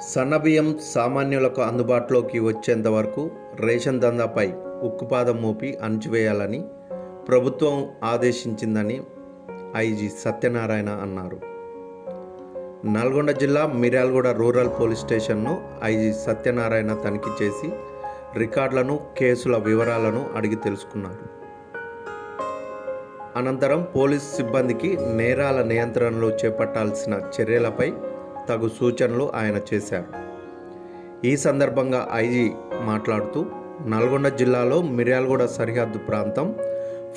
సన్నబియ్యం సామాన్యులకు అందుబాటులోకి వచ్చేంత వరకు రేషన్ దందాపై ఉక్కుపాదం మోపి అణచివేయాలని ప్రభుత్వం ఆదేశించిందని ఐజీ సత్యనారాయణ అన్నారు. నల్గొండ జిల్లా మిర్యాలగూడ రూరల్ పోలీస్ స్టేషన్ను ఐజీ సత్యనారాయణ తనిఖీ చేసి రికార్డులను, కేసుల వివరాలను అడిగి తెలుసుకున్నారు. అనంతరం పోలీసు సిబ్బందికి నేరాల నియంత్రణలో చేపట్టాల్సిన చర్యలపై తగు సూచనలు ఆయన చేశారు. ఈ సందర్భంగా ఐజీ మాట్లాడుతూ, నల్గొండ జిల్లాలో మిర్యాలగూడ సరిహద్దు ప్రాంతం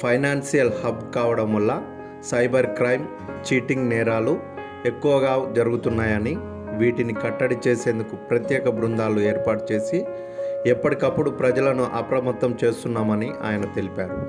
ఫైనాన్షియల్ హబ్ కావడం వల్ల సైబర్ క్రైమ్, చీటింగ్ నేరాలు ఎక్కువగా జరుగుతున్నాయని, వీటిని కట్టడి చేసేందుకు ప్రత్యేక బృందాలు ఏర్పాటు చేసి ఎప్పటికప్పుడు ప్రజలను అప్రమత్తం చేస్తున్నామని ఆయన తెలిపారు.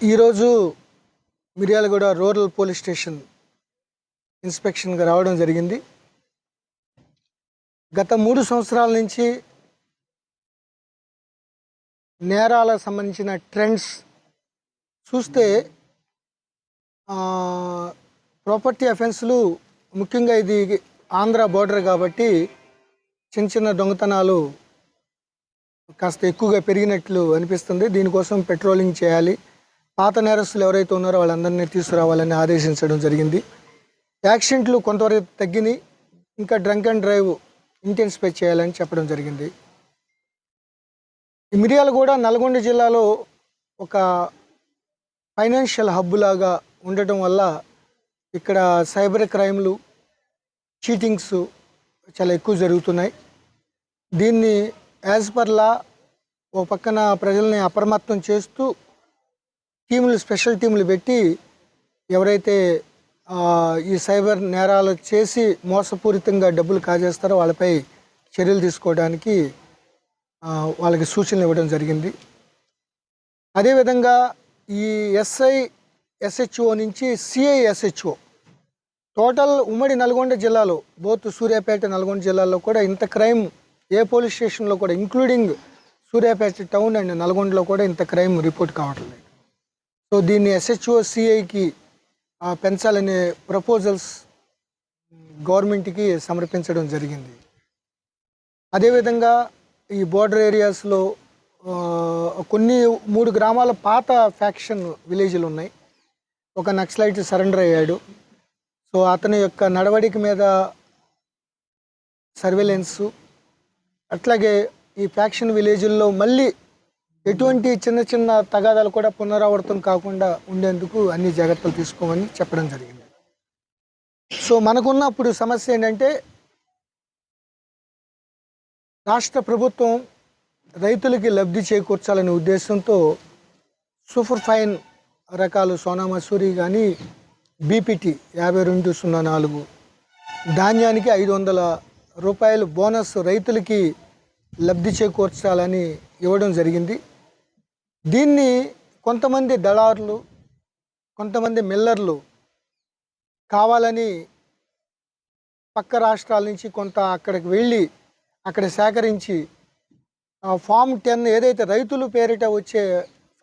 ఈరోజు మిర్యాలగూడ రూరల్ పోలీస్ స్టేషన్ ఇన్స్పెక్షన్గా రావడం జరిగింది. గత 3 సంవత్సరాల నుంచి నేరాలకు సంబంధించిన ట్రెండ్స్ చూస్తే ప్రాపర్టీ అఫెన్స్లు ముఖ్యంగా ఇది ఆంధ్ర బోర్డర్ కాబట్టి చిన్న చిన్న దొంగతనాలు కాస్త ఎక్కువగా పెరిగినట్లు అనిపిస్తుంది. దీనికోసం పెట్రోలింగ్ చేయాలి. పాత నేరస్తులు ఎవరైతే ఉన్నారో వాళ్ళందరినీ తీసుకురావాలని ఆదేశించడం జరిగింది. యాక్సిడెంట్లు కొంతవరకు తగ్గినాయి. ఇంకా డ్రంక్ అండ్ డ్రైవ్ ఇంటెన్సిఫై చేయాలని చెప్పడం జరిగింది. ఈ మిర్యాలగూడ నల్గొండ జిల్లాలో ఒక ఫైనాన్షియల్ హబ్ లాగా ఉండటం వల్ల ఇక్కడ సైబర్ క్రైమ్లు, చీటింగ్స్ చాలా ఎక్కువ జరుగుతున్నాయి. దీన్ని యాజ్ పర్ లా ఓ పక్కన ప్రజల్ని అప్రమత్తం చేస్తూ స్పెషల్ టీములు పెట్టి ఎవరైతే ఈ సైబర్ నేరాలు చేసి మోసపూరితంగా డబ్బులు కాజేస్తారో వాళ్ళపై చర్యలు తీసుకోవడానికి వాళ్ళకి సూచనలు ఇవ్వడం జరిగింది. అదేవిధంగా ఈ SHO నుంచి CISHO టోటల్ ఉమ్మడి నల్గొండ జిల్లాలో బోత్ సూర్యాపేట నల్గొండ జిల్లాలో కూడా ఇంత క్రైమ్ ఏ పోలీస్ స్టేషన్లో కూడా ఇంక్లూడింగ్ సూర్యాపేట టౌన్ అండ్ నల్గొండలో కూడా ఇంత క్రైమ్ రిపోర్ట్ కావట్లేదు. సో దీన్ని SHO CIకి పెంచాలనే ప్రపోజల్స్ గవర్నమెంట్కి సమర్పించడం జరిగింది. అదేవిధంగా ఈ బోర్డర్ ఏరియాస్లో కొన్ని 3 గ్రామాల పాత ఫ్యాక్షన్ విలేజ్లు ఉన్నాయి. ఒక నక్సలైట్ సరెండర్ అయ్యాడు. సో అతని యొక్క నడవడిక మీద సర్వేలెన్సు, అట్లాగే ఈ ఫ్యాక్షన్ విలేజ్ల్లో మళ్ళీ ఎటువంటి చిన్న చిన్న తగాదాలు కూడా పునరావృతం కాకుండా ఉండేందుకు అన్ని జాగ్రత్తలు తీసుకోమని చెప్పడం జరిగింది. సో మనకున్న ఇప్పుడు సమస్య ఏంటంటే రాష్ట్ర ప్రభుత్వం రైతులకి లబ్ధి చేకూర్చాలనే ఉద్దేశంతో సూపర్ ఫైన్ రకాలు సోనా మసూరి కానీ BPT 5204 ధాన్యానికి 500 రూపాయలు బోనస్ రైతులకి లబ్ధి చేకూర్చాలని ఇవ్వడం జరిగింది. దీన్ని కొంతమంది దళారులు, కొంతమంది మిల్లర్లు కావాలని పక్క రాష్ట్రాల నుంచి కొంత అక్కడికి వెళ్ళి అక్కడ సేకరించి ఫామ్ 10 ఏదైతే రైతులు పేరిట వచ్చే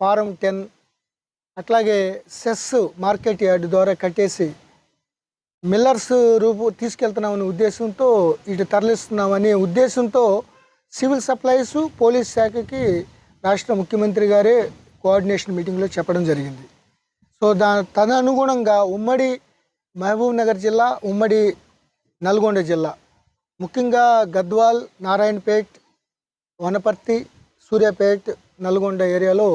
ఫారం 10 అట్లాగే సెస్ మార్కెట్ యార్డ్ ద్వారా కట్టేసి మిల్లర్స్ తీసుకెళ్తున్నామనే ఉద్దేశంతో ఇటు తరలిస్తున్నామనే ఉద్దేశంతో సివిల్ సప్లైస్ పోలీస్ శాఖకి రాష్ట్ర ముఖ్యమంత్రి గారే కోఆర్డినేషన్ మీటింగ్లో చెప్పడం జరిగింది. సో తదనుగుణంగా ఉమ్మడి మహబూబ్ నగర్ జిల్లా, ఉమ్మడి నల్గొండ జిల్లా, ముఖ్యంగా గద్వాల్, నారాయణపేట్, వనపర్తి, సూర్యాపేట్, నల్గొండ ఏరియాలో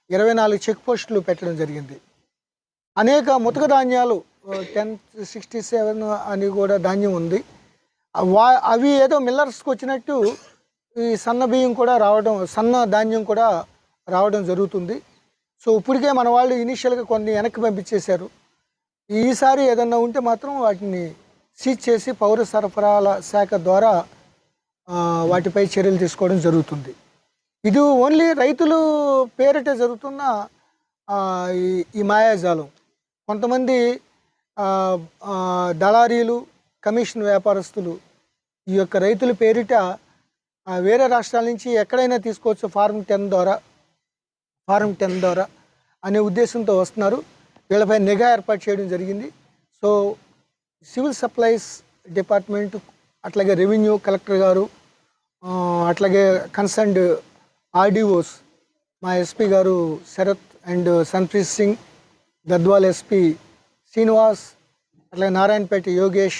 24 చెక్ పోస్టులు పెట్టడం జరిగింది. అనేక ముతక ధాన్యాలు 1067 అని కూడా ధాన్యం ఉంది. అవి ఏదో మిల్లర్స్కి వచ్చినట్టు ఈ సన్న బియ్యం కూడా రావడం, సన్న ధాన్యం కూడా రావడం జరుగుతుంది. సో ఇప్పటికే మన వాళ్ళు ఇనీషియల్గా కొన్ని వెనక్కి పంపించేశారు. ఈసారి ఏదన్నా ఉంటే మాత్రం వాటిని సీజ్ చేసి పౌర సరఫరాల శాఖ ద్వారా వాటిపై చర్యలు తీసుకోవడం జరుగుతుంది. ఇది ఓన్లీ రైతులు పేరిట జరుగుతున్న ఈ మాయాజాలం. కొంతమంది దళారీలు, కమిషన్ వ్యాపారస్తులు ఈ యొక్క రైతుల పేరిట వేరే రాష్ట్రాల నుంచి ఎక్కడైనా తీసుకోవచ్చు ఫారం 10 ద్వారా అనే ఉద్దేశంతో వస్తున్నారు. వీళ్ళపై నిఘా ఏర్పాటు చేయడం జరిగింది. సో సివిల్ సప్లైస్ డిపార్ట్మెంట్, అట్లాగే రెవెన్యూ కలెక్టర్ గారు, అట్లాగే కన్సర్న్డ్ RDOs, మా SP గారు శరత్ అండ్ సన్ప్రీత్ సింగ్, గద్వాల్ SP శ్రీనివాస్, అట్లాగే నారాయణపేట యోగేష్,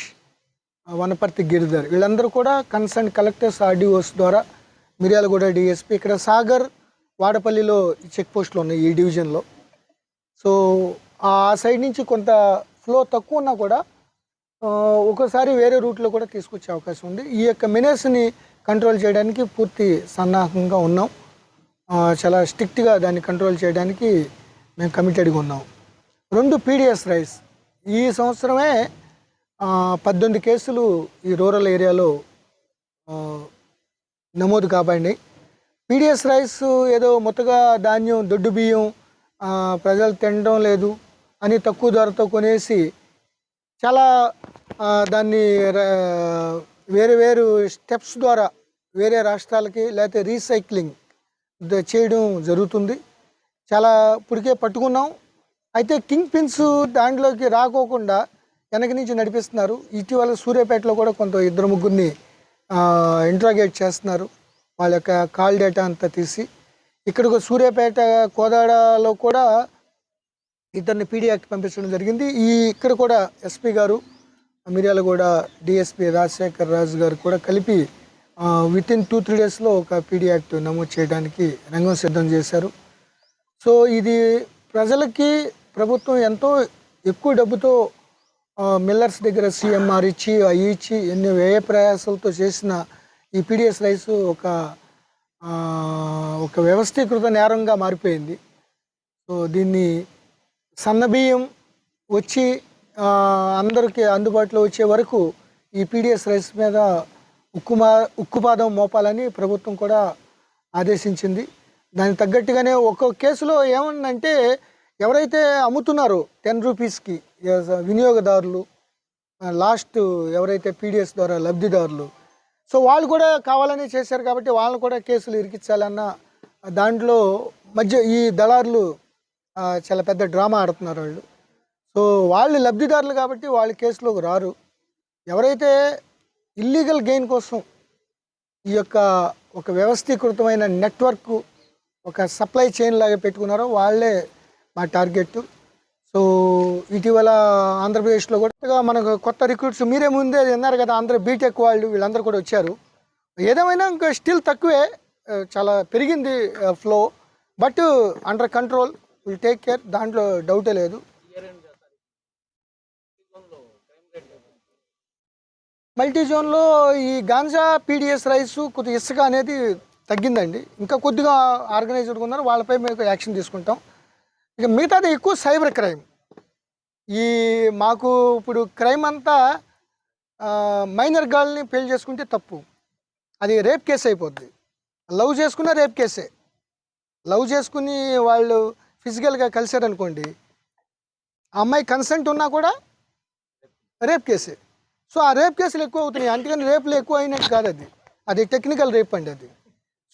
వనపర్తి గిరిధర్, వీళ్ళందరూ కూడా కన్సర్న్ కలెక్టర్స్ RDOs ద్వారా మిర్యాలగూడ DSP, ఇక్కడ సాగర్, వాడపల్లిలో చెక్ పోస్టులు ఉన్నాయి ఈ డివిజన్లో. సో ఆ సైడ్ నుంచి కొంత ఫ్లో తక్కువ ఉన్నా కూడా ఒక్కోసారి వేరే రూట్లో కూడా తీసుకొచ్చే అవకాశం ఉంది. ఈ యొక్క మెనేస్ని కంట్రోల్ చేయడానికి పూర్తి సన్నాహంగా ఉన్నాం. చాలా స్ట్రిక్ట్గా దాన్ని కంట్రోల్ చేయడానికి మేము కమిటెడ్గా ఉన్నాం. 2 PDS రైస్ ఈ సంవత్సరమే 18 కేసులు ఈ రూరల్ ఏరియాలో నమోదు కాబడినాయి. PDS రైస్ ఏదో మొత్తగా ధాన్యం, దొడ్డు బియ్యం ప్రజలు తినడం లేదు అని తక్కువ ధరతో కొనేసి చాలా దాన్ని వేరు వేరు స్టెప్స్ ద్వారా వేరే రాష్ట్రాలకి లేకపోతే రీసైక్లింగ్ చేయడం జరుగుతుంది. చాలా ఇప్పటికే పట్టుకున్నాం. అయితే కింగ్ పిన్స్ దాంట్లోకి రాకోకుండా వెనక నుంచి నడిపిస్తున్నారు. ఇటీవల సూర్యాపేటలో కూడా కొంత ఇద్దరు ముగ్గురిని ఇంట్రాగేట్ చేస్తున్నారు. వాళ్ళ యొక్క కాల్ డేటా అంతా తీసి ఇక్కడికి సూర్యాపేట కోదాడలో కూడా ఇద్దరిని పీడీ యాక్ట్ పంపించడం జరిగింది. ఇక్కడ కూడా ఎస్పీ గారు మిర్యాలగూడ డిఎస్పీ రాజశేఖర్ రాజు గారు కూడా కలిపి వితిన్ 2-3 డేస్లో ఒక పీడీ యాక్ట్ నమోదు చేయడానికి రంగం సిద్ధం చేశారు. సో ఇది ప్రజలకి ప్రభుత్వం ఎంతో ఎక్కువ డబ్బుతో మిల్లర్స్ దగ్గర సిఎంఆర్ ఇచ్చి అవి ఇచ్చి ఎన్ని వ్యయ ప్రయాసాలతో చేసిన ఈ పీడిఎస్ రైస్ ఒక వ్యవస్థీకృత నేరంగా మారిపోయింది. సో దీన్ని సన్నబియ్యం వచ్చి అందరికీ అందుబాటులో వచ్చే వరకు ఈ పీడిఎస్ రైస్ మీద ఉక్కుపాదం మోపాలని ప్రభుత్వం కూడా ఆదేశించింది. దానికి తగ్గట్టుగానే ఒక్కొక్క కేసులో ఏమన్నంటే ఎవరైతే అమ్ముతున్నారో 10 రూపీస్కి వినియోగదారులు లాస్ట్ ఎవరైతే పీడిఎస్ ద్వారా లబ్ధిదారులు, సో వాళ్ళు కూడా కావాలని చేశారు కాబట్టి వాళ్ళని కూడా కేసులు ఇరికించాలన్న దాంట్లో మధ్య ఈ దళారులు చాలా పెద్ద డ్రామా ఆడుతున్నారు వాళ్ళు. సో వాళ్ళు లబ్ధిదారులు కాబట్టి వాళ్ళ కేసులోకి రారు. ఎవరైతే ఇల్లీగల్ గెయిన్ కోసం ఈ యొక్క ఒక వ్యవస్థీకృతమైన నెట్వర్క్ ఒక సప్లై చైన్ లాగా పెట్టుకున్నారో వాళ్ళే మా టార్గెట్. సో ఇటీవల ఆంధ్రప్రదేశ్లో కూడా మనకు కొత్త రిక్రూట్స్ మీరే ముందే విన్నారు కదా, అందరూ బీటెక్ వాళ్ళు వీళ్ళందరూ కూడా వచ్చారు. ఏదేమైనా ఇంకా స్టిల్ తక్కువే, చాలా పెరిగింది flow, but under control, will take care, దాంట్లో డౌటే లేదు. మల్టీ జోన్లో ఈ గాంజా పీడిఎస్ రైస్ కొద్దిగా ఇసుక అనేది తగ్గిందండి. ఇంకా కొద్దిగా ఆర్గనైజ్డ్గా ఉన్నారు, వాళ్ళపై మేము యాక్షన్ తీసుకుంటాం. ఇక మిగతాది ఎక్కువ సైబర్ క్రైమ్. ఈ మాకు ఇప్పుడు క్రైమ్ అంతా మైనర్ గర్ల్ని పెళ్లి చేసుకుంటే తప్పు, అది రేప్ కేసు అయిపోద్ది. లవ్ చేసుకున్న రేప్ కేసే. లవ్ చేసుకుని వాళ్ళు ఫిజికల్గా కలిశారనుకోండి, ఆ అమ్మాయి కన్సెంట్ ఉన్నా కూడా రేప్ కేసే. సో ఆ రేప్ కేసులు ఎక్కువ అవుతున్నాయి, అందుకని రేపులు ఎక్కువ అయినట్టు కాదు, అది టెక్నికల్ రేప్ అండి అది.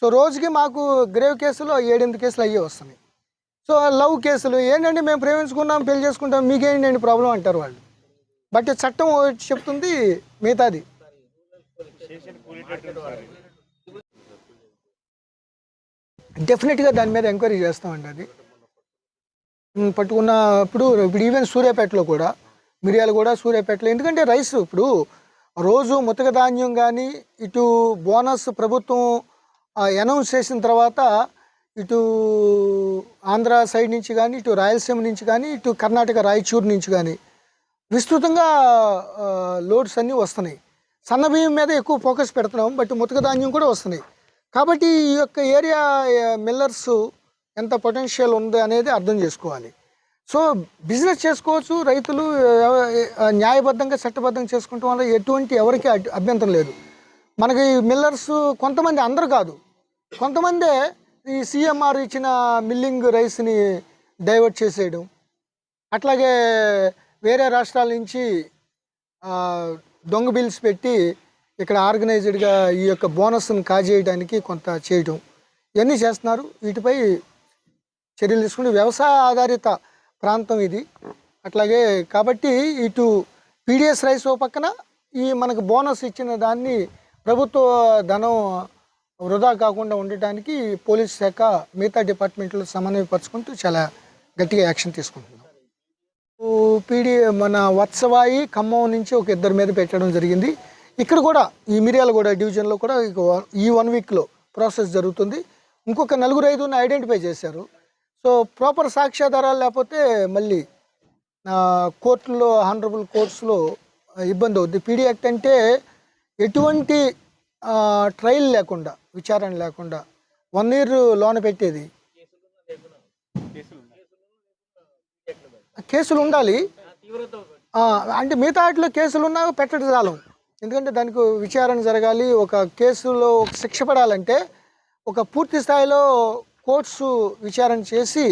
సో రోజుకి మాకు గ్రేవ్ కేసులు 7-8 కేసులు అయ్యే వస్తున్నాయి. సో లవ్ కేసులు ఏంటంటే మేము ప్రేమించుకున్నాం, పెళ్లి చేసుకుంటాం, మీకేంటండి ప్రాబ్లం అంటారు వాళ్ళు. బట్ చట్టం చెప్తుంది మిగతాది. డెఫినెట్గా దాని మీద ఎంక్వైరీ చేస్తామండి. అది పట్టుకున్నప్పుడు ఇప్పుడు ఈవెన్ సూర్యాపేటలో కూడా, మిర్యాలగూడ సూర్యాపేటలో, ఎందుకంటే రైస్ ఇప్పుడు రోజు ముతక ధాన్యం కానీ ఇటు బోనస్ ప్రభుత్వం అనౌన్స్ చేసిన తర్వాత ఇటు ఆంధ్ర సైడ్ నుంచి కానీ ఇటు రాయలసీమ నుంచి కానీ ఇటు కర్ణాటక రాయచూరు నుంచి కానీ విస్తృతంగా లోడ్స్ అన్నీ వస్తున్నాయి. సన్నబియ్యం మీద ఎక్కువ ఫోకస్ పెడుతున్నాం, బట్ ముతక ధాన్యం కూడా వస్తున్నాయి. కాబట్టి ఈ యొక్క ఏరియా మిల్లర్స్ ఎంత పొటెన్షియల్ ఉంది అనేది అర్థం చేసుకోవాలి. సో బిజినెస్ చేసుకోవచ్చు రైతులు, న్యాయబద్ధంగా చట్టబద్ధంగా చేసుకుంటాం వల్ల ఎటువంటి ఎవరికి అభ్యంతరం లేదు. మనకి మిల్లర్స్ కొంతమంది, అందరు కాదు, కొంతమందే ఈ సిఎంఆర్ ఇచ్చిన మిల్లింగ్ రైస్ని డైవర్ట్ చేసేయడం, అట్లాగే వేరే రాష్ట్రాల నుంచి దొంగ బిల్స్ పెట్టి ఇక్కడ ఆర్గనైజ్డ్గా ఈ యొక్క బోనస్ని కాజేయడానికి కొంత చేయడం, ఇవన్నీ చేస్తున్నారు. వీటిపై చర్యలు తీసుకుని వ్యవసాయ ఆధారిత ప్రాంతం ఇది. అట్లాగే కాబట్టి ఇటు పీడిఎస్ రైస్ ఓ పక్కన ఈ మనకు బోనస్ ఇచ్చిన దాన్ని ప్రభుత్వ ధనం వృధా కాకుండా ఉండటానికి పోలీస్ శాఖ మిగతా డిపార్ట్మెంట్లు సమన్వయపరుచుకుంటూ చాలా గట్టిగా యాక్షన్ తీసుకుంటున్నాం. మన వత్సవాయి ఖమ్మం నుంచి ఒక 2 మీద పెట్టడం జరిగింది. ఇక్కడ కూడా ఈ మిర్యాలగూడ డివిజన్లో కూడా ఈ 1 వీక్లో ప్రాసెస్ జరుగుతుంది. ఇంకొక 4-5 ఐడెంటిఫై చేశారు. సో ప్రాపర్ సాక్ష్యాధారాలు లేకపోతే మళ్ళీ కోర్టులో, హానరబుల్ కోర్ట్స్లో ఇబ్బంది అవుద్ది. పీడీ యాక్ట్ అంటే ఎటువంటి ట్రయల్ లేకుండా, విచారణ లేకుండా 1 ఇయర్ లోన పెట్టేది. కేసులు ఉండాలి అంటే మిగతా వాటిలో కేసులు ఉన్నా పెట్టడం చాలం. ఎందుకంటే దానికి విచారణ జరగాలి. ఒక కేసులో శిక్ష పడాలంటే ఒక పూర్తి స్థాయిలో కోర్ట్స్ విచారణ చేసి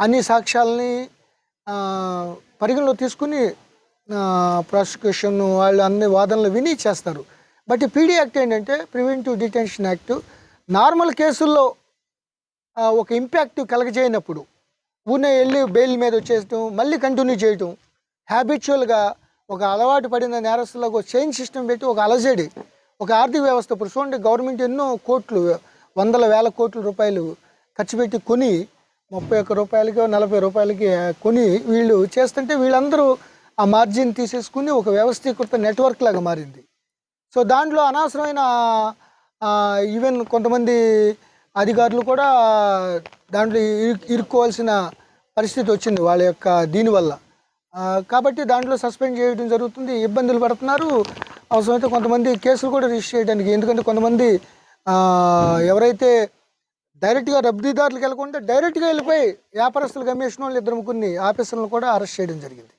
అన్ని సాక్ష్యాలని పరిగణలో తీసుకుని ప్రాసిక్యూషన్ వాళ్ళు అన్ని వాదనలు విని చేస్తారు. బట్ పీడీ యాక్ట్ ఏంటంటే ప్రివెంటివ్ డిటెన్షన్ యాక్ట్. నార్మల్ కేసుల్లో ఒక ఇంపాక్ట్ కలగజేయనప్పుడు ఊరినే వెళ్ళి బెయిల్ మీద వచ్చేయటం మళ్ళీ కంటిన్యూ చేయటం హ్యాబిచువల్గా ఒక అలవాటు పడిన నేరస్తులకు చైన్ సిస్టమ్ పెట్టి ఒక అలజడి ఒక ఆర్థిక వ్యవస్థ ఇప్పుడు చూడండి గవర్నమెంట్ ఎన్నో కోట్లు వందల వేల కోట్ల రూపాయలు ఖర్చు పెట్టి కొని 31 రూపాయలకి 40 రూపాయలకి కొని వీళ్ళు చేస్తుంటే వీళ్ళందరూ ఆ మార్జిన్ తీసేసుకుని ఒక వ్యవస్థీకృత నెట్వర్క్ లాగా మారింది. సో దాంట్లో అనవసరమైన ఈవెన్ కొంతమంది అధికారులు కూడా దాంట్లో ఇరుక్కోవాల్సిన పరిస్థితి వచ్చింది వాళ్ళ యొక్క దీనివల్ల. కాబట్టి దాంట్లో సస్పెండ్ చేయడం జరుగుతుంది, ఇబ్బందులు పడుతున్నారు. అవసరమైతే కొంతమంది కేసులు కూడా రిజిస్టర్ చేయడానికి, ఎందుకంటే కొంతమంది ఎవరైతే డైరెక్ట్గా రబ్దీదారులకు వెళ్ళకుండా డైరెక్ట్గా వెళ్ళిపోయి వ్యాపారస్తులకు అమ్మేసిన వాళ్ళు 2 ముగ్గురిని ఆఫీసర్లను కూడా అరెస్ట్ చేయడం జరిగింది.